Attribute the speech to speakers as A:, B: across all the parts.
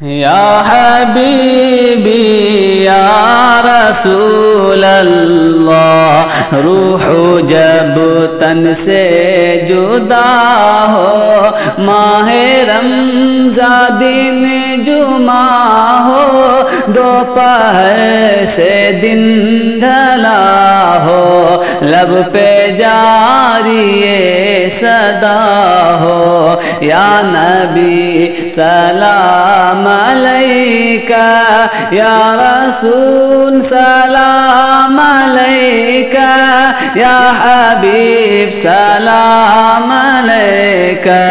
A: یا حبیبی یا رسول اللہ، روح جب تن سے جدا ہو، ماہ رمضان دن جمعہ ہو، دوپہر سے دن ڈھلا ہو، لب پہ جاری صدا ہو، یا نبی سلام علیکہ، یا رسول سلام علیکہ، یا حبیب سلام علیکہ،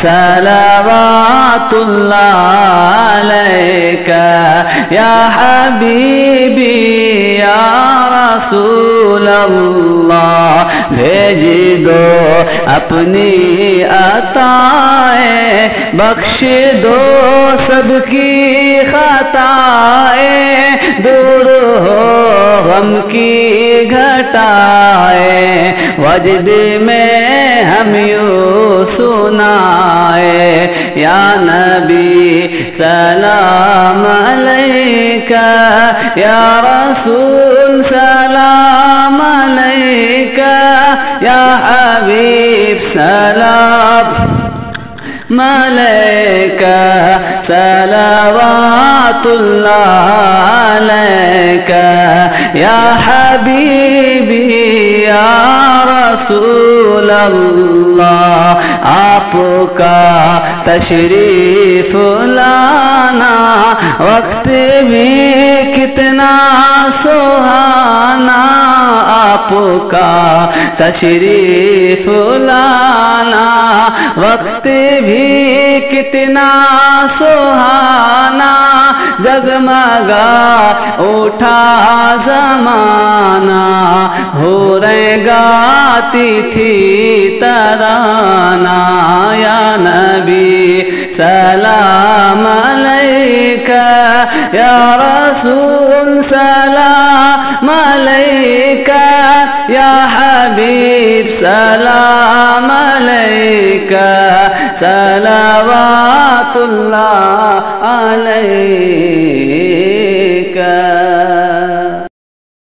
A: صلوات اللہ علیکہ، یا حبیبی یا رسول اللہ، بھیج دو اپنی عطائیں، بخش دو سب کی خطائیں، دور ہو غم کی گھٹائیں، وجد میں ہم یوں سنائے، یا نبی سلام علیکہ، یا رسول سلام علیکہ، یا حبیب سلام علیکہ، صلوات اللہ علیکہ، یا حبیبی یا رسول اللہ، آپ کا تشریف لانا وقت بھی کتنا سہانا، آپ کا تشریف لانا وقت بھی کتنا سہانا، جگمگا اٹھا زمانہ، حوریں گاتی تھی ترانہ، یا نبی سلام علیکہ، یا رسول سلام علیکہ، یا حبیب سلام علیکہ، صلوات اللہ علیہ۔